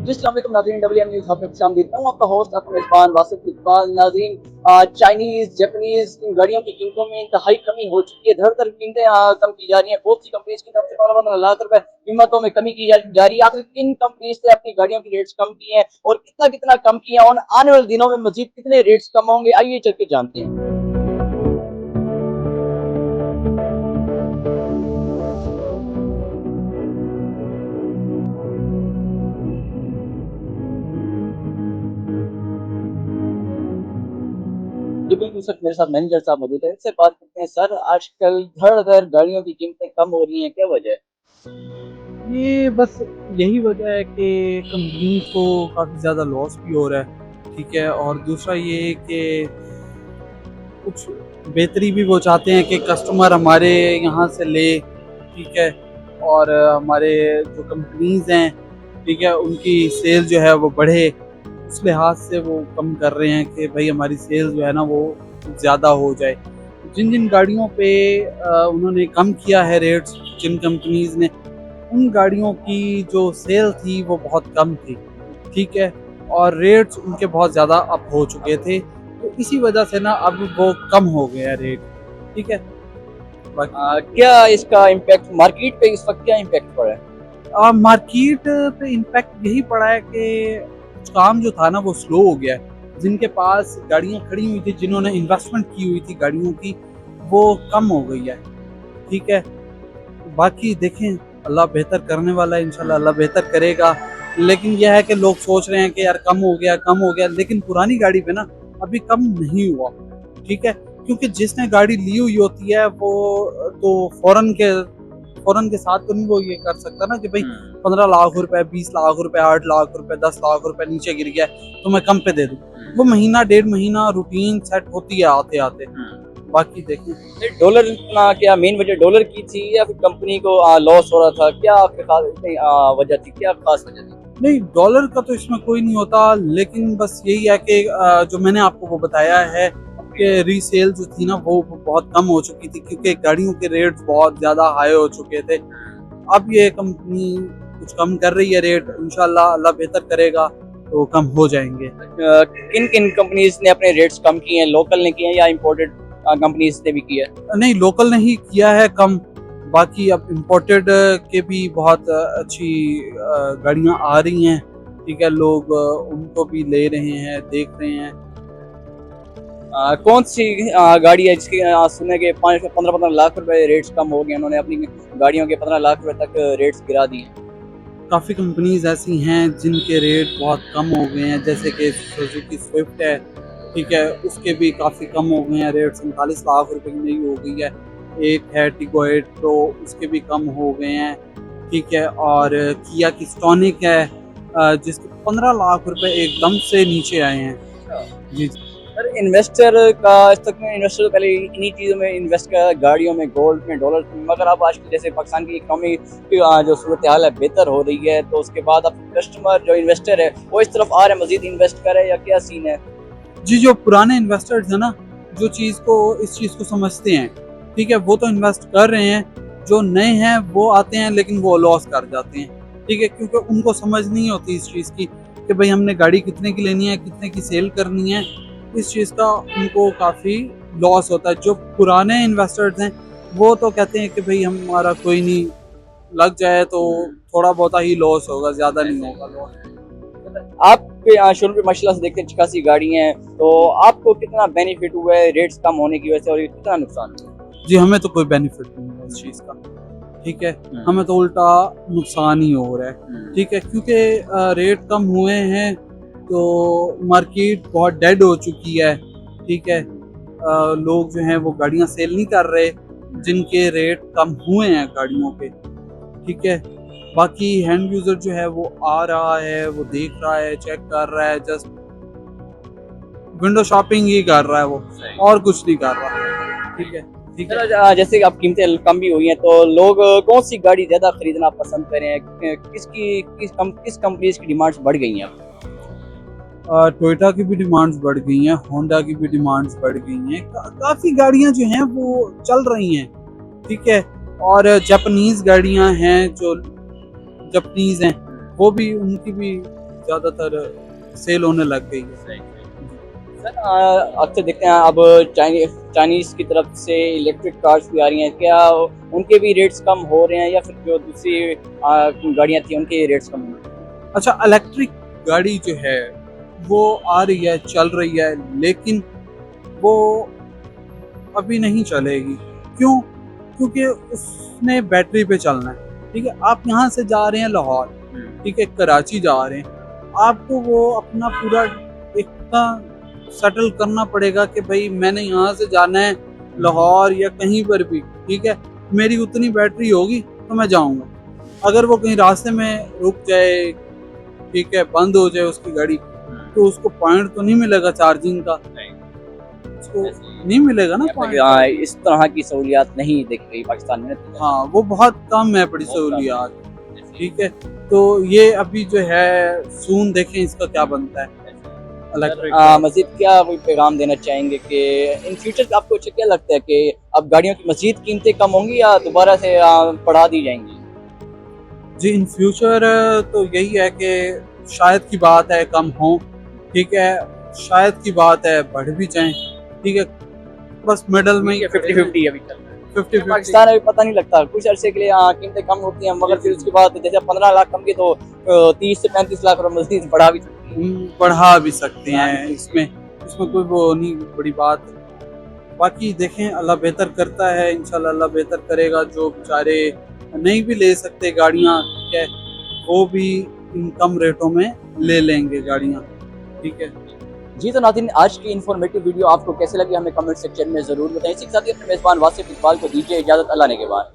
जी, अस्सलाम वालेकुम नाज़रीन, WM न्यूज़ हब में खुशामदीद। मैं हूं आपका होस्ट आपका मेज़बान वासिफ इकबाल। नाज़रीन, चाइनीज़, जापानीज़ इन गाड़ियों की कीमतों में इंतहाई कमी हो चुकी है। धड़-धड़ कीमतें कम की जा रही हैं। बहुत सी कंपनीज़ की तरफ से 15-15 लाख रुपए कीमतों में कमी की जा रही है। आखिर किन कंपनीज़ ने अपनी गाड़ियों की रेट्स कम किए हैं और कितना-कितना कम किया है और आने वाले दिनों में मज़ीद कितने रेट्स कम होंगे? आइए चल के जानते हैं। जी, बिल्कुल सर, मेरे साथ मैनेजर साहब मौजूद हैं। इनसे बात करते हैं। सर, आजकल धड़-धड़ गाड़ियों की कीमतें कम हो रही हैं, क्या वजह है? ये बस यही वजह है कि कंपनी को काफ़ी ज़्यादा लॉस भी हो रहा है, ठीक है? और दूसरा ये है कि कुछ बेहतरी भी वो चाहते हैं कि कस्टमर हमारे यहाँ से ले, ठीक है? और हमारे जो कंपनीज़ हैं, ठीक है? उनकी सेल जो है वो बढ़े, उस लिहाज से वो कम कर रहे हैं कि भाई हमारी सेल जो है ना वो ज़्यादा हो जाए। जिन जिन गाड़ियों पे उन्होंने कम किया है रेट्स, जिन कंपनीज़ ने, उन गाड़ियों की जो सेल थी वो बहुत कम थी, ठीक है? और रेट्स उनके बहुत ज़्यादा अप हो चुके थे, तो इसी वजह से ना अब वो कम हो गया रेट, ठीक है? बाकी क्या इसका इम्पैक्ट मार्केट पे इस वक़्त क्या इम्पैक्ट पड़ा है? मार्केट पे इम्पैक्ट यही पड़ा है कि कुछ काम जो था ना वो स्लो हो गया है। जिनके पास गाड़ियाँ खड़ी हुई थी, जिन्होंने इन्वेस्टमेंट की हुई थी गाड़ियों की, वो कम हो गई है, ठीक है? बाकी देखें, अल्लाह बेहतर करने वाला है, इंशाल्लाह अल्लाह बेहतर करेगा। लेकिन यह है कि लोग सोच रहे हैं कि यार कम हो गया, लेकिन पुरानी गाड़ी पे ना अभी कम नहीं हुआ, ठीक है? क्योंकि जिसने गाड़ी ली हुई होती है वो तो फ़ौरन के साथ तो नहीं वो ये कर सकता ना कि भाई 15 लाख रुपए, 20 लाख रुपए, 8 लाख रुपए, 10 लाख रुपए नीचे गिर गया है, तो मैं कम पे दे दूँ। वो महीना, डेढ़ महीना रूटीन सेट होती है आते-आते। बाकी देखें। ये डॉलर इतना क्या मेन वजह डॉलर की थी या फिर कंपनी को लॉस हो रहा था? क्या आपके ख़ास इतनी वजह थी? क्या ख़ास वजह थी? नहीं, डॉलर का तो इसमें कोई नहीं होता, लेकिन बस यही है कि जो मैंने आपको वो बताया है कि रीसेल जो थी ना वो बहुत कम हो चुकी थी, क्योंकि गाड़ियों के रेट्स बहुत ज़्यादा हाई हो चुके थे। अब ये कंपनी कुछ कम कर रही है रेट, इंशाल्लाह अल्लाह बेहतर करेगा तो कम हो जाएंगे। किन-किन कंपनीज़ ने अपने रेट्स कम किए हैं? लोकल ने किए हैं या इम्पोर्टेड कंपनीज़ ने भी किया है? नहीं, लोकल ने ही किया है कम, बाकी अब इम्पोर्टेड के भी बहुत अच्छी गाड़ियाँ आ रही हैं, ठीक है? लोग उनको भी ले रहे हैं, देख रहे हैं। कौन सी गाड़ी है जिसकी सुने के 15-15 लाख रुपए रेट्स कम हो गए? उन्होंने अपनी गाड़ियों के 15 लाख रुपए तक रेट्स गिरा दिए। काफ़ी कंपनीज़ ऐसी हैं जिनके रेट बहुत कम हो गए हैं, जैसे कि सुजुकी स्विफ्ट है, ठीक है? उसके भी काफ़ी कम हो गए हैं रेट, 47 लाख रुपए की नई हो गई है। एक है टिगो 8 प्रो, उसके भी कम हो गए हैं, ठीक है? और किया की स्टॉनिक है, जिसके 15 लाख रुपए एकदम से नीचे आए हैं। अच्छा। जी। सर, इन्वेस्टर का इस तक में इन्वेस्टर तो पहले इन्हीं चीज़ों में इन्वेस्ट किया, गाड़ियों में, गोल्ड में, डॉलर में, मगर अब आजकल जैसे पाकिस्तान की इकोनॉमी की जो सूरत हाल है बेहतर हो रही है, तो उसके बाद अब कस्टमर जो इन्वेस्टर है वो इस तरफ आ रहे हैं मज़ीद इन्वेस्ट करे या क्या सीन है? जी, जो पुराने इन्वेस्टर्स हैं ना, जो इस चीज़ को समझते हैं, ठीक है? वो तो इन्वेस्ट कर रहे हैं, जो नए हैं वो आते हैं लेकिन वो लॉस कर जाते हैं, ठीक है? क्योंकि उनको समझ नहीं होती इस चीज़ की कि भाई हमने गाड़ी कितने की लेनी है, कितने की सेल करनी है, इस चीज़ का उनको काफ़ी लॉस होता है। जो पुराने इन्वेस्टर्स हैं, वो तो कहते हैं कि भाई हमारा कोई नहीं, लग जाए तो थोड़ा बहुता ही लॉस होगा, ज़्यादा नहीं होगा लॉस। आपके शोरूम पे माशाल्लाह से देखते हैं अच्छी खासी गाड़ियाँ हैं, तो आपको कितना बेनिफिट हुआ है रेट्स कम होने की वजह से और ये कितना नुकसान हुआ? जी, हमें तो कोई बेनिफिट नहीं है इस चीज़ का, ठीक है? हमें तो उल्टा नुकसान ही हो रहा है, ठीक है? क्योंकि रेट कम हुए हैं तो मार्केट बहुत डेड हो चुकी है, ठीक है? लोग जो हैं वो गाड़ियाँ सेल नहीं कर रहे, जिनके रेट कम हुए हैं गाड़ियों के, ठीक है? बाकी हैंड यूज़र जो है वो आ रहा है, वो देख रहा है, चेक कर रहा है, जस्ट विंडो शॉपिंग ही कर रहा है वो, और कुछ नहीं कर रहा, ठीक है? ठीक है? सर, जैसे कि अब कीमतें कम भी हुई हैं, तो लोग कौन सी गाड़ी ज़्यादा खरीदना पसंद करें? किस कंपनीज़ की डिमांड्स बढ़ गई हैं अब? टोयोटा की भी डिमांड्स बढ़ गई हैं, होंडा की भी डिमांड्स बढ़ गई हैं, काफ़ी गाड़ियाँ जो हैं वो चल रही हैं, ठीक है? और जापानीज़ गाड़ियाँ हैं, जो जापानीज़ हैं, वो भी, उनकी भी ज़्यादातर सेल होने लग गई है। सर अक्सर देखते हैं अब चाइनीज की तरफ से इलेक्ट्रिक कार्स भी आ रही हैं, क्या उनके भी रेट्स कम हो रहे हैं या फिर जो दूसरी गाड़ियां थी उनके रेट्स कम हो रहे हैं? अच्छा, इलेक्ट्रिक गाड़ी जो है वो आ रही है, चल रही है, लेकिन वो अभी नहीं चलेगी। क्यों? क्योंकि उसने बैटरी पे चलना है। ठीक है, आप यहाँ से जा रहे हैं लाहौर, ठीक है, कराची जा रहे हैं, आपको वो अपना पूरा इतना सेटल करना पड़ेगा कि भाई मैंने यहाँ से जाना है लाहौर या कहीं पर भी, ठीक है, मेरी उतनी बैटरी होगी तो मैं जाऊँगा। अगर वो कहीं रास्ते में रुक जाए, ठीक है, बंद हो जाए उसकी गाड़ी, तो उसको पॉइंट तो नहीं मिलेगा चार्जिंग का, उसको नहीं मिलेगा ना पॉइंट। इस तरह की सहूलियात नहीं दिख रही पाकिस्तान में। हाँ, वो बहुत कम है बड़ी सहूलियात, ठीक है। तो ये अभी जो है सून देखें इसका क्या बनता है। मजीद क्या कोई पैगाम देना चाहेंगे कि इन फ्यूचर आपको क्या लगता है कि अब गाड़ियों की मजीद कीमतें कम होंगी या दोबारा से बढ़ा दी जाएंगी? जी, इन फ्यूचर तो यही है कि शायद की बात है कम हो, ठीक है, शायद की बात है बढ़ भी जाएं, ठीक है, बस मिडल में 50-50 अभी चल रहा है। 50-50। पाकिस्तान अभी पता नहीं लगता, कुछ अरसे के लिए कीमतें कम होती हैं मगर फिर उसके बाद जैसे 15 लाख कम की तो 30 से 35 लाख रुपए मजीद बढ़ा भी सकती है। बढ़ा भी सकते हैं, इसमें कोई वो नहीं बड़ी बात। बाकी देखें, अल्लाह बेहतर करता है, इंशाल्लाह अल्लाह बेहतर करेगा। जो बेचारे नहीं भी ले सकते गाड़ियाँ, ठीक है, वो भी इन कम रेटों में ले लेंगे गाड़ियाँ, ठीक है। जी तो नाज़रीन, आज की इन्फॉर्मेटिव वीडियो आपको कैसे लगी हमें कमेंट सेक्शन में ज़रूर बताएं। इसी के साथ ही अपने मेज़बान वासिफ इकबाल को दीजिए इजाज़त, अल्लाह ने के बाद।